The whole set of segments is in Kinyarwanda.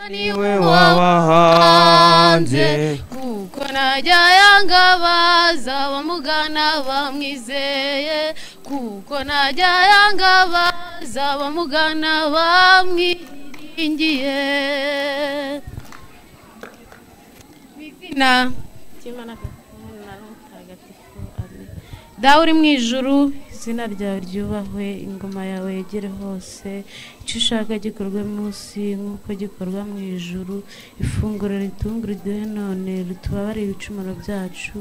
niwe wabahanze kuko najya yangabaza bamugana bamwizeye kuko najya yangabaza bamugana bamwiringiye bizina cy'Imana dawe uri mu ijuru izina ryawe ryubahwe ingoma yawe yegere hose icyo ushaka gikorwe munsi nk'uko gikorwa mu ijuru ifunguro ritungura iduhe none ritubabarire ibicumuro byacu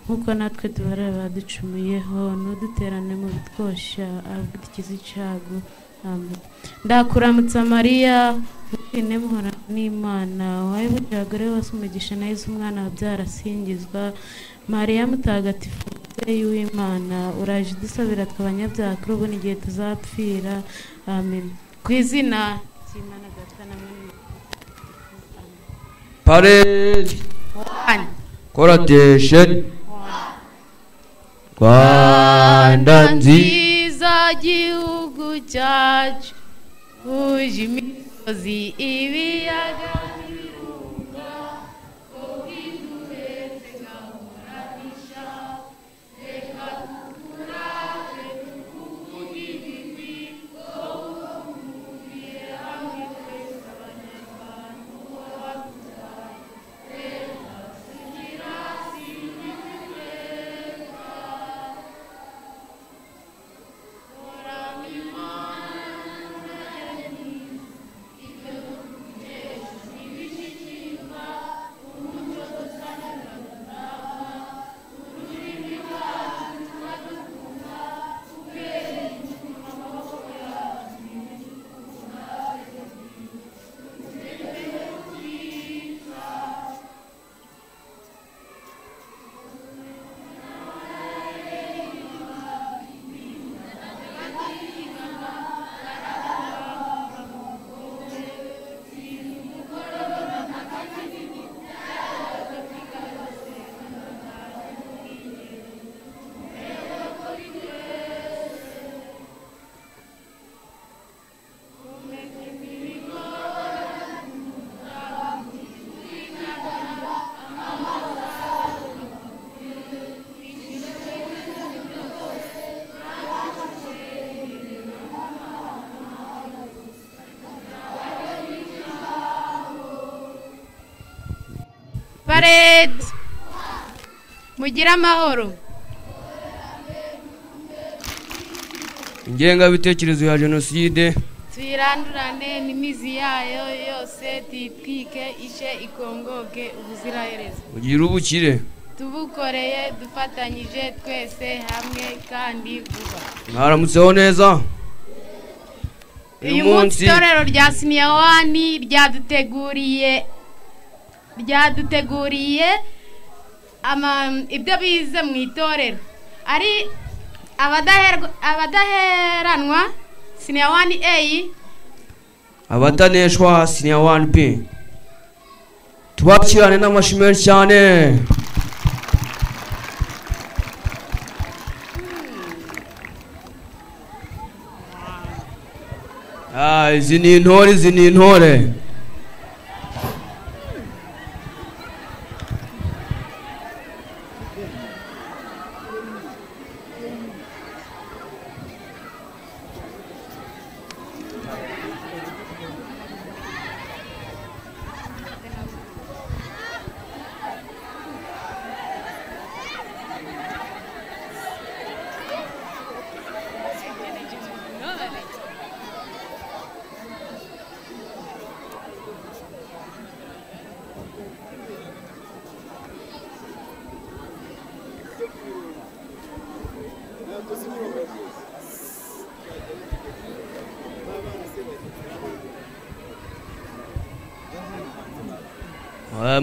nk'uko natwe tubarira abaducumuyeho ntuduterane mu bitwoshya ahubwo dukize icyago amen. Ndakuramutsa Mariya ushimwe muhora n'Imana wahebuje abagore bose umugisha na Yesu umwana wabyara asingizwa Mariya mutagatifu w'Imana uraje dusabira tw'abanyabyaha kuri ubu n'igihe tuzapfira amen. Ku izina cy'Imana Data na Mwana Parade Coronation Rwanda nziza gihugu cyacu uje imisozi ibiyaga Parade mugira amahoro. ingengabitekerezo ya jenoside tuyirandurane n'imizi yayo yose tuyitwike ishe ikongoke ubuziraherezo ugira ubukire tubukoreye dufatanyije twese hamwe kandi vuba. mwaramutseho neza. uyu munsi itorero rya Siniyawani ryaduteguriye ibyo bize mu itorero ari abadaheranwa Siniyawani A, abataneshwa Siniyawani B. tubakirane n'amashimwe cyane. izi ni intore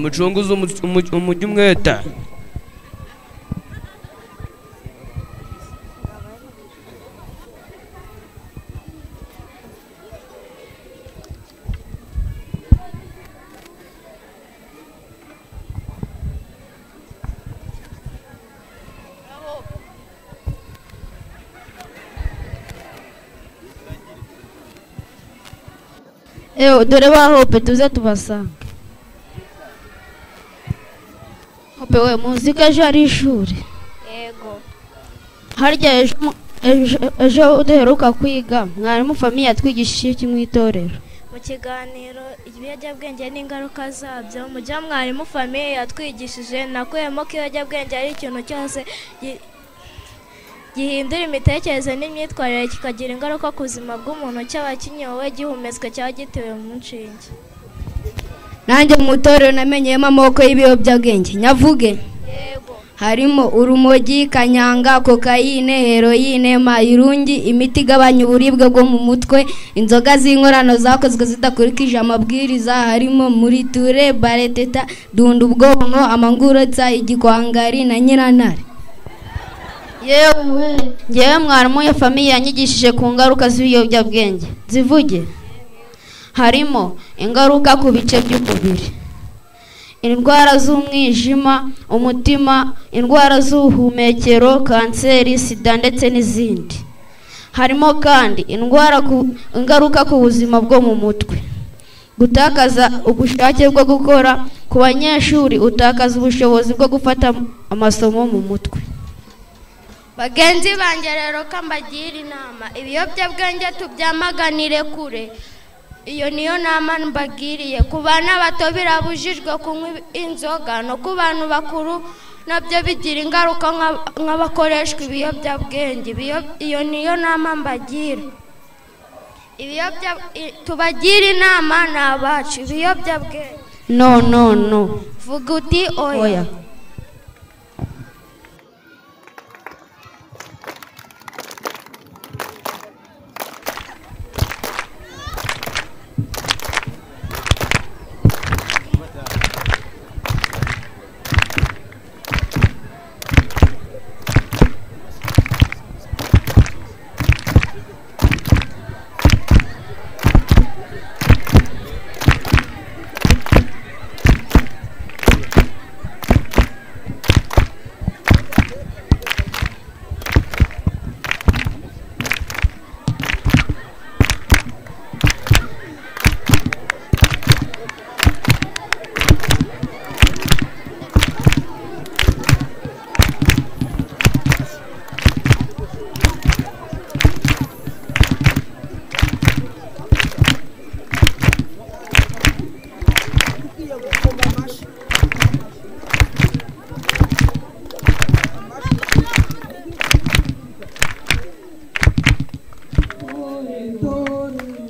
mucunguzi umujyi umweta. dore ba Hope tuze tubasanga. Hope we muzi ko ejo ari ishuri? Yego. Harya ejo udaheruka kwiga mwarimu famiye yatwigishije iki mu itorero? Mu kiganiro ibiyobyabwenge n'ingaruka zabyo mu gihe mwarimu famiye yatwigishije nakuyemo ko ibiyobyabwenge ari ikintu cyose gihindura imitekerereze n'imyitwarire kikagira ingaruka ku buzima bw'umuntu cyaba kinyowe gihumetswe cyangwa gitewe mu nshinge. Nanjye mu itorero namenyemo amoko y'ibiyobyabwenge nyavuge. Yego. Harimo urumogi, kanyanga, kokayine, heroine, mayirungi, imiti igabanya uburibwe bwo mu mutwe, inzoga z'inkorano zakozwe zidakurikije amabwiriza, harimo muriture, bareteta, dunda ubwonko, amangurutsa, igikwangari na nyirantare. Yewe mwarimu ya famiye yanyigishije ku ngaruka z'ibiyobyabwenge. Zivuge. Harimo ingaruka ku bice by'umubiri, indwara z'umwijima, umutima, indwara z'ubuhumekero, kanseri, sida ndetse n'izindi. Harimo kandi ingaruka ku buzima bwo mu mutwe, gutakaza ubushake bwo gukora, ku banyeshuri utakaza ubushobozi bwo gufata amasomo mu mutwe. Bagenzi banjye rero ko mbagira inama ibiyobyabwenge tubyamaganire kure. Iyo niyo nama mbagiriye ku bana bato birabujijwe kunywa inzoga no ku bantu bakuru nabyo bigira ingaruka nk'abakoreshwa ibiyobyabwenge. Iyo niyo nama mbagira. Tubagira inama ni abacu ibiyobyabwenge. No. Vuga uti oya.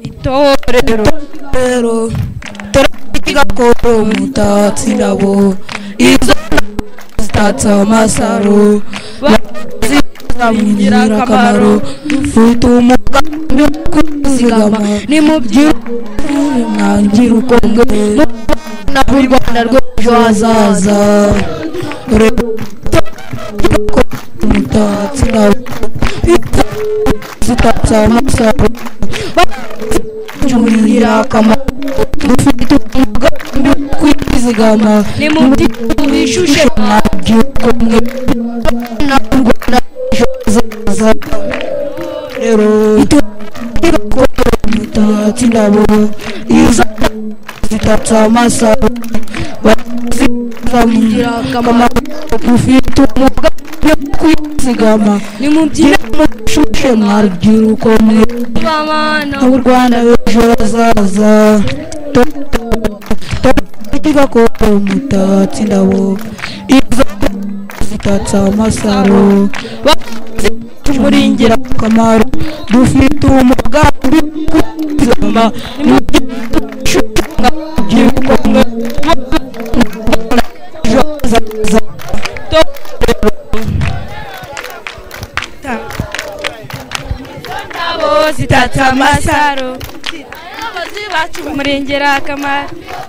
Itorero turagakora umutatsi ndabo izo zitatse amasaro bazigira akamaro dufite umugambi wo kuzigama ni mu by'ukuri mwangira ukomwe na u Rwanda rw'ejo hazaza umutatsi ndabo zitatse amasaro Jumira kama dufite umugambi wo kwizigama ni mu bishushe nabyukomwe na Rwanda zaza rero itegeko mutatsi ndabo iza zitatsa amasaro bazizamugira kama dufite umugambi wo kwizigama ni mu bishushe nabyukomwe u Rwanda ejo hazaza tugakora umutatsi ndabo izo zitatsa amasaro bazimuringira akamaro dufite umugambi kuzigama n'ubyirukomwe ejo hazaza zitatse amasaro abayobozi bacu bamurengera akamaro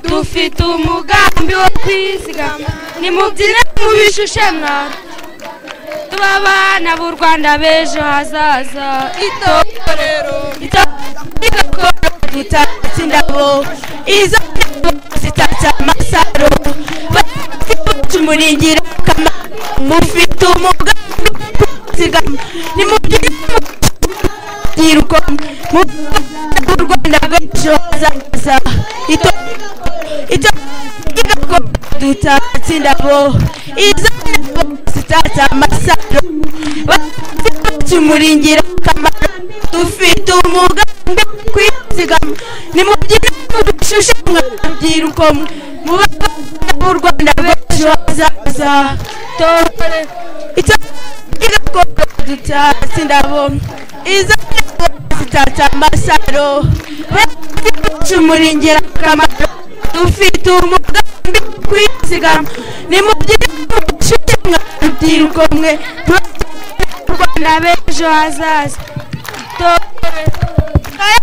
dufite umugambi wo kwizigama nimubyine mubishushe mwana tuba abana b'u Rwanda b'ejo hazaza itorero igakora dutatse indabo izo zitatse amasaro bazimuringira akamaro mufite umugambi wo kwizigama nimubyine mu Rwanda rw'ejo hazaza dutatse indabo izo ndabo zitatse amasaro tumuringira akamaro dufite umugambi kwizigama nimubyine mubishushanwa rubyiruko mu Rwanda rw'ejo hazaza tore gakondo dutatse indabo izo ndabo zitatse amasaro tumuringira akamaro dufite umugambi kwizigama nimubyine mubishushanwa rubyiruko mwe Rwanda b'ejo hazaza tore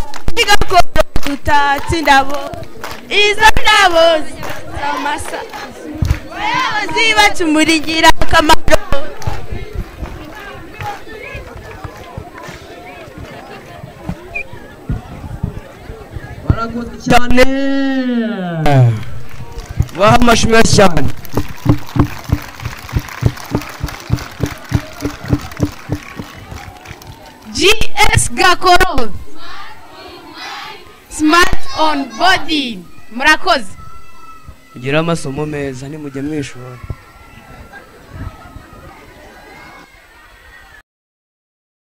gakondo dutatse indabo izo ndabo z'amasa zibacumurigira akamaro barakoze cyane baha amashyi menshi cyane GS Gakoro Smart on Body murakoze kugira amasomo meza nimujye mwishora